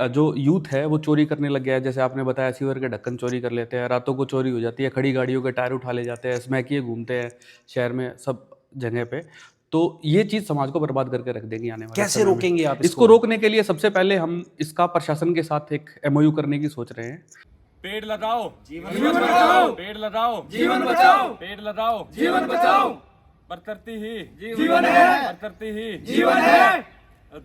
जो यूथ है वो चोरी करने लग गया है। जैसे आपने बताया, सीवर के ढक्कन चोरी कर लेते हैं, रातों को चोरी हो जाती है, खड़ी गाड़ियों के टायर उठा ले जाते हैं, स्मैकिए घूमते हैं शहर में सब जगह पे। तो ये चीज़ समाज को बर्बाद करके रख देगी आने वाले कैसे समय में। रोकेंगे आप इसको रोकने के लिए सबसे पहले हम इसका प्रशासन के साथ एक MOU करने की सोच रहे हैं। पेड़ लगाओ जीवन बचाओ, पेड़ लगाओ जीवन बचाओ, पेड़ लगाओ जीवन बचाओ। प्रकृति ही जीवन है, प्रकृति ही जीवन है,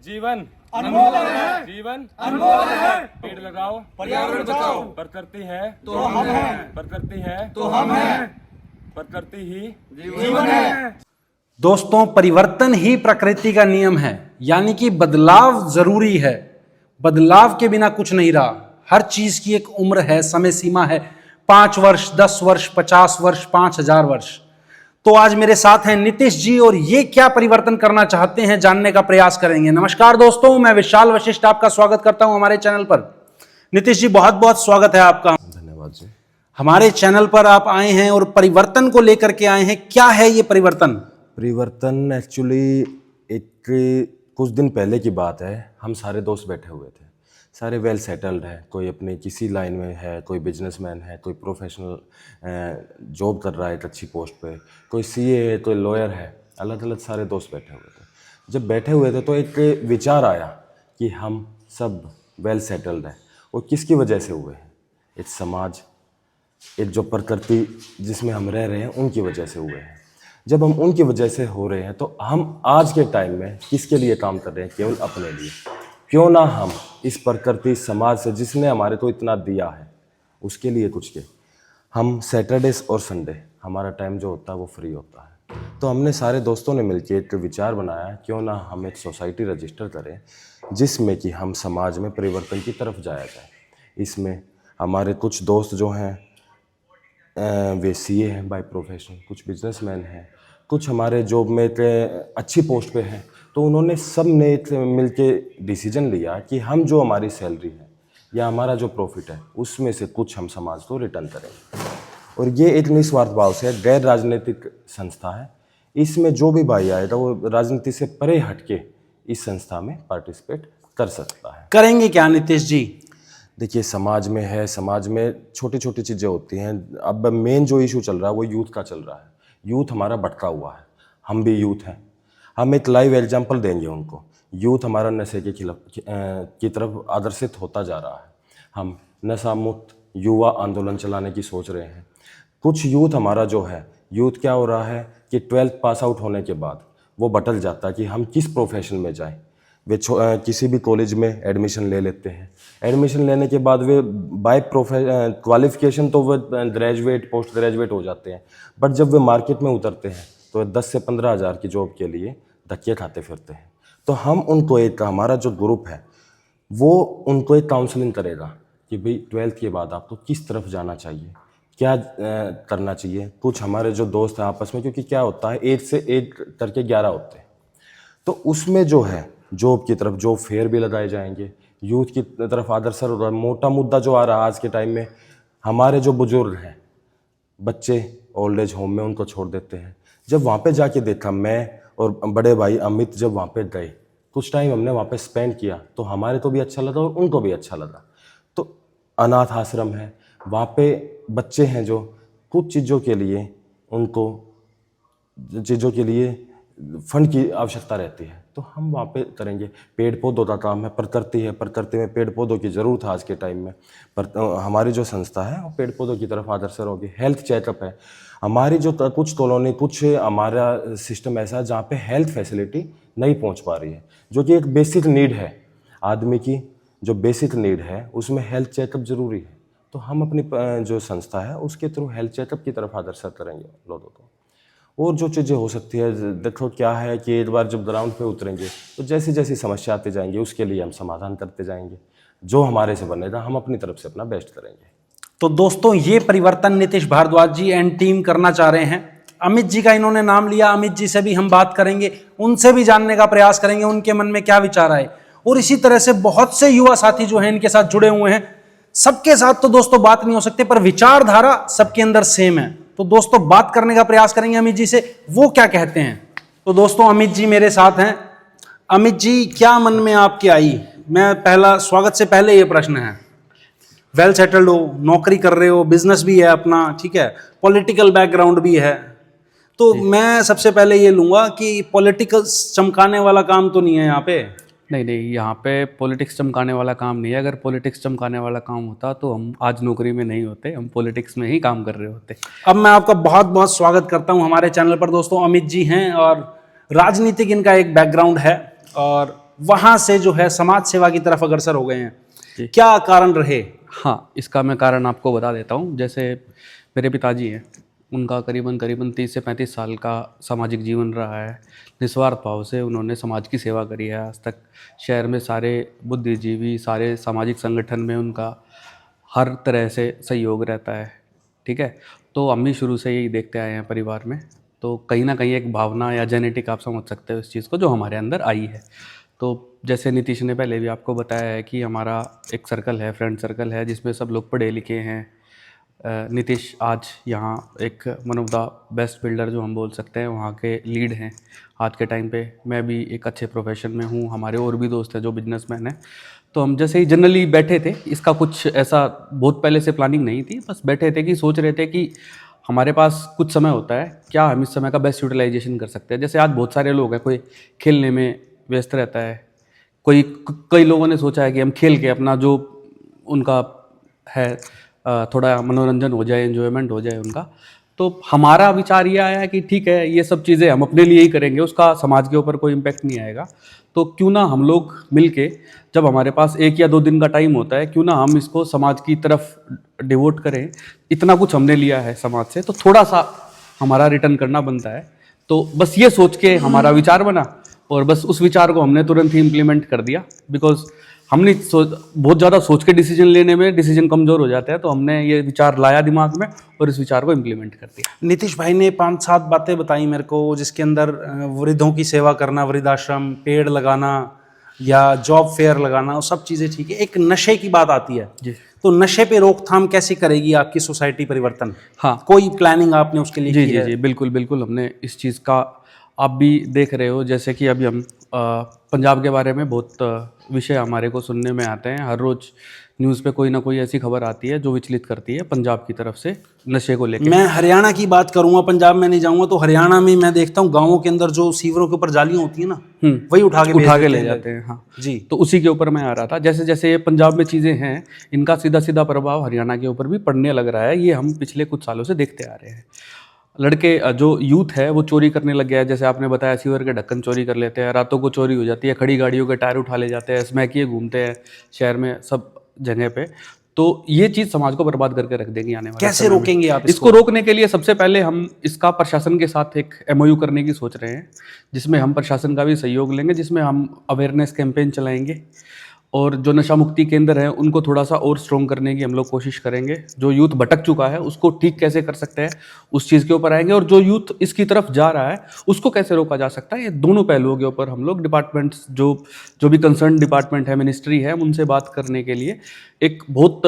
जीवन अनमोल है, जीवन अनमोल है। पेड़ लगाओ पर्यावरण बचाओ, प्रकृति है तो हम हैं, प्रकृति है तो हम हैं, प्रकृति ही जीवन है। दोस्तों, परिवर्तन ही प्रकृति का नियम है, यानी कि बदलाव जरूरी है। बदलाव के बिना कुछ नहीं रहा। हर चीज की एक उम्र है, समय सीमा है। 5 वर्ष, 10 वर्ष, 50 वर्ष, 5000 वर्ष। तो आज मेरे साथ हैं नीतीश जी, और ये क्या परिवर्तन करना चाहते हैं जानने का प्रयास करेंगे। नमस्कार दोस्तों, मैं विशाल वशिष्ठ आपका स्वागत करता हूं हमारे चैनल पर। नीतीश जी, बहुत बहुत स्वागत है आपका। धन्यवाद जी। हमारे चैनल पर आप आए हैं और परिवर्तन को लेकर के आए हैं। क्या है ये परिवर्तन? परिवर्तन एक्चुअली कुछ दिन पहले की बात है। हम सारे दोस्त बैठे हुए थे, सारे वेल सेटल्ड हैं। कोई अपनी किसी लाइन में है, कोई बिजनेसमैन है, कोई प्रोफेशनल जॉब कर रहा है एक अच्छी पोस्ट पे, कोई CA है, कोई लॉयर है। अलग अलग सारे दोस्त बैठे हुए थे। जब बैठे हुए थे तो एक विचार आया कि हम सब वेल सेटल्ड हैं, और किसकी वजह से हुए हैं? एक समाज, एक जो प्रकृति जिसमें हम रह रहे हैं, उनकी वजह से हुए हैं। जब हम उनकी वजह से हो रहे हैं तो हम आज के टाइम में किसके लिए काम कर रहे हैं? केवल अपने लिए। क्यों ना हम इस प्रकृति, समाज से जिसने हमारे को इतना दिया है, उसके लिए कुछ के। हम सैटरडेज और संडे हमारा टाइम जो होता है वो फ्री होता है। तो हमने सारे दोस्तों ने मिलकर एक विचार बनाया, क्यों ना हम एक सोसाइटी रजिस्टर करें जिसमें कि हम समाज में परिवर्तन की तरफ जाया जाए। इसमें हमारे कुछ दोस्त जो हैं वे CA हैं बाय प्रोफेशन, कुछ बिजनेसमैन हैं, कुछ हमारे जॉब में एक अच्छी पोस्ट पे हैं। तो उन्होंने सब ने मिल के डिसीजन लिया कि हम जो हमारी सैलरी है या हमारा जो प्रॉफिट है उसमें से कुछ हम समाज को रिटर्न करेंगे। और ये एक निस्वार्थ भाव से गैर राजनीतिक संस्था है। इसमें जो भी भाई आएगा वो राजनीति से परे हटके इस संस्था में पार्टिसिपेट कर सकता है। करेंगे क्या नीतीश जी? देखिए, समाज में है, समाज में छोटी छोटी चीज़ें होती हैं। अब मेन जो इशू चल रहा है वो यूथ का चल रहा है। यूथ हमारा भटका हुआ है, हम भी यूथ हैं। हम एक लाइव एग्जांपल देंगे उनको। यूथ हमारा नशे के खिलाफ की तरफ आदर्शित होता जा रहा है। हम नशा मुक्त युवा आंदोलन चलाने की सोच रहे हैं। कुछ यूथ हमारा जो है, यूथ क्या हो रहा है कि 12th पास आउट होने के बाद वो भटक जाता है कि हम किस प्रोफेशन में जाएं। वे किसी भी कॉलेज में एडमिशन ले लेते हैं। एडमिशन लेने के बाद वे बाय क्वालिफिकेशन तो वे ग्रेजुएट, पोस्ट ग्रेजुएट हो जाते हैं, बट जब वे मार्केट में उतरते हैं तो 10 से 15 हज़ार की जॉब के लिए धक्के खाते फिरते हैं। तो हम उनको एक, हमारा जो ग्रुप है वो उनको एक काउंसलिंग करेगा कि भाई 12th के बाद आपको किस तरफ जाना चाहिए, क्या करना चाहिए। कुछ हमारे जो दोस्त हैं आपस में, क्योंकि क्या होता है 8 से 8 करके 11 होते हैं, तो उसमें जो है जॉब की तरफ जॉब फेयर भी लगाए जाएंगे। यूथ की तरफ अग्रसर हो रहा है। मोटा मुद्दा जो आ रहा है आज के टाइम में, हमारे जो बुजुर्ग हैं, बच्चे ओल्ड एज होम में उनको छोड़ देते हैं। जब वहाँ पे जाके देखा, मैं और बड़े भाई अमित जब वहाँ पे गए, कुछ टाइम हमने वहाँ पे स्पेंड किया, तो हमारे को भी अच्छा लगा और उनको भी अच्छा लगा। तो अनाथ आश्रम है, वहाँ पे बच्चे हैं जो कुछ चीज़ों के लिए, उनको चीज़ों के लिए फंड की आवश्यकता रहती है, तो हम वहाँ पे करेंगे। पेड़ पौधों का काम है, प्रकृति है, प्रकृति में पेड़ पौधों की ज़रूरत है आज के टाइम में। पर हमारी जो संस्था है वो पेड़ पौधों की तरफ अग्रसर होगी। हेल्थ चेकअप है हमारी, जो कुछ कॉलोनी, कुछ हमारा सिस्टम ऐसा है जहाँ पे हेल्थ फैसिलिटी नहीं पहुँच पा रही है, जो कि एक बेसिक नीड है आदमी की। जो बेसिक नीड है उसमें हेल्थ चेकअप ज़रूरी है। तो हम अपनी जो संस्था है उसके थ्रू हेल्थ चेकअप की तरफ अग्रसर करेंगे लोगों को। और जो चीज़ें हो सकती है, देखो क्या है कि एक बार जब ग्राउंड पे उतरेंगे तो जैसी जैसी समस्या आती जाएंगी उसके लिए हम समाधान करते जाएंगे। जो हमारे से बनेगा हम अपनी तरफ से अपना बेस्ट करेंगे। तो दोस्तों, ये परिवर्तन नीतीश भारद्वाज जी एंड टीम करना चाह रहे हैं। अमित जी का इन्होंने नाम लिया, अमित जी से भी हम बात करेंगे, उनसे भी जानने का प्रयास करेंगे उनके मन में क्या विचार आए। और इसी तरह से बहुत से युवा साथी जो हैं इनके साथ जुड़े हुए हैं। सबके साथ तो दोस्तों बात नहीं हो सकती, पर विचारधारा सबके अंदर सेम है। तो दोस्तों, बात करने का प्रयास करेंगे अमित जी से, वो क्या कहते हैं। तो दोस्तों, अमित जी मेरे साथ हैं। अमित जी, क्या मन में आपके आई मैं पहला स्वागत से पहले ये प्रश्न है, वेल सेटल्ड हो, नौकरी कर रहे हो, बिजनेस भी है अपना, ठीक है, पॉलिटिकल बैकग्राउंड भी है, तो मैं सबसे पहले ये लूँगा कि पॉलिटिकल्स चमकाने वाला काम तो नहीं है यहाँ पे? नहीं, यहाँ पे पॉलिटिक्स चमकाने वाला काम नहीं है। अगर पॉलिटिक्स चमकाने वाला काम होता तो हम आज नौकरी में नहीं होते, हम पॉलिटिक्स में ही काम कर रहे होते। अब मैं आपका बहुत बहुत स्वागत करता हूँ हमारे चैनल पर। दोस्तों, अमित जी हैं और राजनीतिक इनका एक बैकग्राउंड है और वहाँ से जो है समाज सेवा की तरफ अग्रसर हो गए हैं। क्या कारण रहे? हाँ, इसका मैं कारण आपको बता देता हूँ। जैसे मेरे पिताजी हैं, उनका करीबन 30 से 35 साल का सामाजिक जीवन रहा है। निस्वार्थ भाव से उन्होंने समाज की सेवा करी है आज तक। शहर में सारे बुद्धिजीवी, सारे सामाजिक संगठन में उनका हर तरह से सहयोग रहता है, ठीक है। तो हम भी शुरू से यही देखते आए हैं परिवार में, तो कहीं ना कहीं एक भावना या जेनेटिक आप समझ सकते हो इस चीज़ को, जो हमारे अंदर आई है। तो जैसे नीतीश ने पहले भी आपको बताया है कि हमारा एक सर्कल है, फ्रेंड सर्कल है, जिसमें सब लोग पढ़े लिखे हैं। नीतीश आज यहाँ एक one of the best builder जो हम बोल सकते हैं वहाँ के लीड हैं आज के टाइम पे। मैं भी एक अच्छे प्रोफेशन में हूँ, हमारे और भी दोस्त हैं जो बिजनेसमैन हैं। तो हम जैसे ही जनरली बैठे थे, इसका कुछ ऐसा बहुत पहले से प्लानिंग नहीं थी, बस बैठे थे कि सोच रहे थे कि हमारे पास कुछ समय होता है, क्या हम इस समय का बेस्ट यूटिलाइजेशन कर सकते हैं। जैसे आज बहुत सारे लोग हैं, कोई खेलने में व्यस्त रहता है, कई लोगों ने सोचा है कि हम खेल के अपना जो उनका है थोड़ा मनोरंजन हो जाए, एंजॉयमेंट हो जाए उनका। तो हमारा विचार ये आया कि ठीक है, ये सब चीज़ें हम अपने लिए ही करेंगे, उसका समाज के ऊपर कोई इम्पैक्ट नहीं आएगा। तो क्यों ना हम लोग मिलके, जब हमारे पास 1 या 2 दिन का टाइम होता है, क्यों ना हम इसको समाज की तरफ डिवोट करें। इतना कुछ हमने लिया है समाज से, तो थोड़ा सा हमारा रिटर्न करना बनता है। तो बस ये सोच के हमारा विचार बना और बस उस विचार को हमने तुरंत ही इम्प्लीमेंट कर दिया। बिकॉज हमने बहुत ज़्यादा सोच के डिसीजन लेने में डिसीजन कमज़ोर हो जाता है, तो हमने ये विचार लाया दिमाग में और इस विचार को इम्प्लीमेंट कर दिया। नीतीश भाई ने 5-7 बातें बताई मेरे को, जिसके अंदर वृद्धों की सेवा करना, वृद्धाश्रम, पेड़ लगाना या जॉब फेयर लगाना, वो सब चीज़ें ठीक है। एक नशे की बात आती है जी, तो नशे पे रोकथाम कैसे करेगी आपकी सोसाइटी परिवर्तन? हाँ, कोई प्लानिंग आपने उसके लिए जी की जी है? जी, बिल्कुल हमने इस चीज़ का, आप भी देख रहे हो, जैसे कि अभी हम पंजाब के बारे में बहुत विषय हमारे को सुनने में आते हैं। हर रोज़ न्यूज़ पे कोई ना कोई ऐसी खबर आती है जो विचलित करती है पंजाब की तरफ से नशे को लेकर। मैं हरियाणा की बात करूंगा, पंजाब में नहीं जाऊंगा। तो हरियाणा में मैं देखता हूँ गाँवों के अंदर जो सीवरों के ऊपर जालियां होती है ना, वही उठा के ले जाते हैं। हाँ जी, तो उसी के ऊपर मैं आ रहा था। जैसे जैसे ये पंजाब में चीज़ें हैं, इनका सीधा सीधा प्रभाव हरियाणा के ऊपर भी पड़ने लग रहा है। ये हम पिछले कुछ सालों से देखते आ रहे हैं। लड़के, जो यूथ है वो चोरी करने लग गया है। जैसे आपने बताया, सीवर के ढक्कन चोरी कर लेते हैं, रातों को चोरी हो जाती है, खड़ी गाड़ियों के टायर उठा ले जाते हैं, स्मैकिए घूमते हैं शहर में सब जगह पे। तो ये चीज़ समाज को बर्बाद करके रख देगी आने वाले कैसे समय में। रोकेंगे आप इसको रोकने के लिए सबसे पहले हम इसका प्रशासन के साथ एक MOU करने की सोच रहे हैं, जिसमें हम प्रशासन का भी सहयोग लेंगे, जिसमें हम अवेयरनेस कैंपेन चलाएंगे और जो नशा मुक्ति केंद्र हैं उनको थोड़ा सा और स्ट्रॉन्ग करने की हम लोग कोशिश करेंगे। जो यूथ भटक चुका है उसको ठीक कैसे कर सकते हैं, उस चीज़ के ऊपर आएंगे। और जो यूथ इसकी तरफ जा रहा है उसको कैसे रोका जा सकता है, ये दोनों पहलुओं के ऊपर हम लोग डिपार्टमेंट्स, जो भी कंसर्न डिपार्टमेंट है, मिनिस्ट्री है, उनसे बात करने के लिए एक बहुत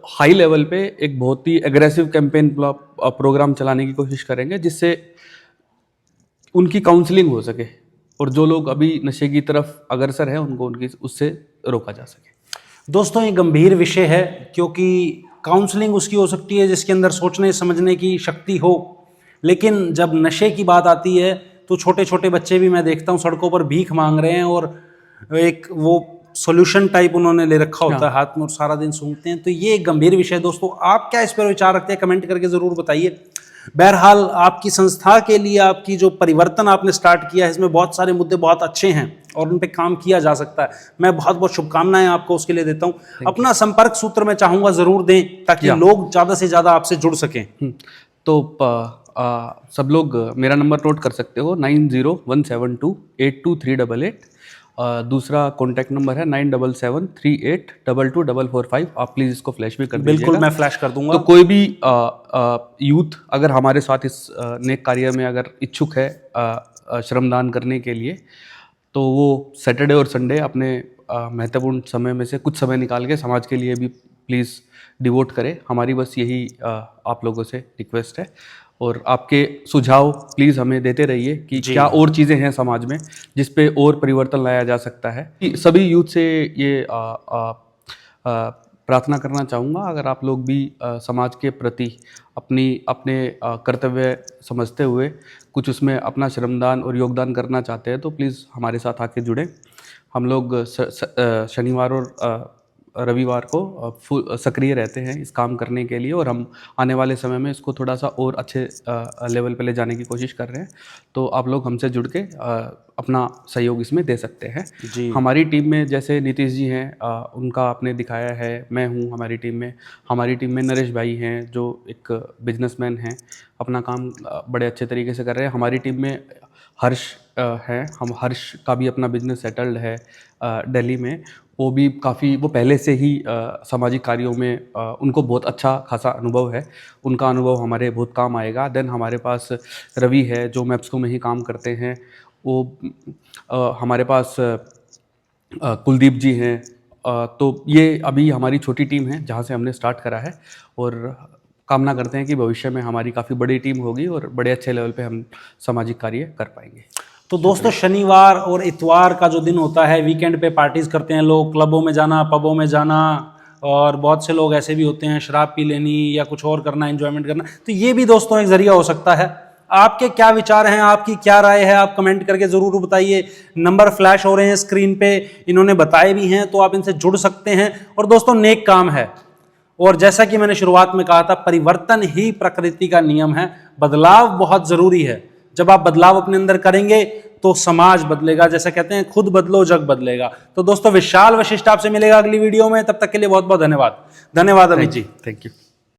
हाई लेवल पे एक बहुत ही एग्रेसिव कैंपेन प्रोग्राम चलाने की कोशिश करेंगे, जिससे उनकी काउंसलिंग हो सके और जो लोग अभी नशे की तरफ अग्रसर है उनको उनकी उससे रोका जा सके। दोस्तों, ये गंभीर विषय है, क्योंकि काउंसलिंग उसकी हो सकती है जिसके अंदर सोचने समझने की शक्ति हो, लेकिन जब नशे की बात आती है तो छोटे छोटे बच्चे भी मैं देखता हूँ सड़कों पर भीख मांग रहे हैं और एक वो सॉल्यूशन टाइप उन्होंने ले रखा होता है हाथ में और सारा दिन सूंघते हैं। तो ये एक गंभीर विषय है। दोस्तों, आप क्या इस पर विचार रखते हैं? कमेंट करके ज़रूर बताइए। बहरहाल, आपकी संस्था के लिए आपकी जो परिवर्तन आपने स्टार्ट किया है, इसमें बहुत सारे मुद्दे बहुत अच्छे हैं और उन पे काम किया जा सकता है। मैं बहुत बहुत शुभकामनाएं आपको उसके लिए देता हूं। अपना संपर्क सूत्र मैं चाहूँगा ज़रूर दें, ताकि लोग ज़्यादा से ज़्यादा आपसे जुड़ सकें। तो सब लोग मेरा नंबर नोट कर सकते हो, 9017282388। दूसरा कॉन्टैक्ट नंबर है 9773822445। आप प्लीज़ इसको फ्लैश भी कर दीजिएगा। बिल्कुल, मैं फ्लैश कर दूंगा। तो कोई भी यूथ अगर हमारे साथ इस नेक कार्य में अगर इच्छुक है श्रमदान करने के लिए, तो वो सैटरडे और संडे अपने महत्वपूर्ण समय में से कुछ समय निकाल के समाज के लिए भी प्लीज़ डिवोट करें। हमारी बस यही आप लोगों से रिक्वेस्ट है। और आपके सुझाव प्लीज़ हमें देते रहिए कि क्या और चीज़ें हैं समाज में जिस पे और परिवर्तन लाया जा सकता है। सभी यूथ से ये प्रार्थना करना चाहूँगा, अगर आप लोग भी समाज के प्रति अपने कर्तव्य समझते हुए कुछ उसमें अपना श्रमदान और योगदान करना चाहते हैं तो प्लीज़ हमारे साथ आके जुड़ें। हम लोग शनिवार और रविवार को सक्रिय रहते हैं इस काम करने के लिए, और हम आने वाले समय में इसको थोड़ा सा और अच्छे लेवल पे ले जाने की कोशिश कर रहे हैं। तो आप लोग हमसे जुड़ के अपना सहयोग इसमें दे सकते हैं जी। हमारी टीम में जैसे नीतीश जी हैं, उनका आपने दिखाया है, मैं हूँ हमारी टीम में नरेश भाई हैं जो एक बिजनेसमैन हैं, अपना काम बड़े अच्छे तरीके से कर रहे हैं। हमारी टीम में हर्ष है, हम हर्ष का भी अपना बिजनेस सेटल्ड है दिल्ली में। वो पहले से ही सामाजिक कार्यों में उनको बहुत अच्छा खासा अनुभव है, उनका अनुभव हमारे बहुत काम आएगा। देन हमारे पास रवि है जो मैप्सको में ही काम करते हैं, वो हमारे पास कुलदीप जी हैं। तो ये अभी हमारी छोटी टीम है जहाँ से हमने स्टार्ट करा है, और कामना करते हैं कि भविष्य में हमारी काफ़ी बड़ी टीम होगी और बड़े अच्छे लेवल पे हम सामाजिक कार्य कर पाएंगे। तो दोस्तों, शनिवार और इतवार का जो दिन होता है, वीकेंड पे पार्टीज करते हैं लोग, क्लबों में जाना, पबों में जाना, और बहुत से लोग ऐसे भी होते हैं शराब पी लेनी या कुछ और करना, एंजॉयमेंट करना। तो ये भी दोस्तों एक जरिया हो सकता है। आपके क्या विचार हैं, आपकी क्या राय है, आप कमेंट करके ज़रूर बताइए। नंबर फ्लैश हो रहे हैं स्क्रीन पे, इन्होंने बताए भी हैं, तो आप इनसे जुड़ सकते हैं। और दोस्तों, नेक काम है, और जैसा कि मैंने शुरुआत में कहा था, परिवर्तन ही प्रकृति का नियम है। बदलाव बहुत ज़रूरी है। जब आप बदलाव अपने अंदर करेंगे तो समाज बदलेगा। जैसे कहते हैं, खुद बदलो जग बदलेगा। तो दोस्तों, विशाल वशिष्ठ आपसे मिलेगा अगली वीडियो में। तब तक के लिए बहुत बहुत धन्यवाद। धन्यवाद अमित जी। Thank you.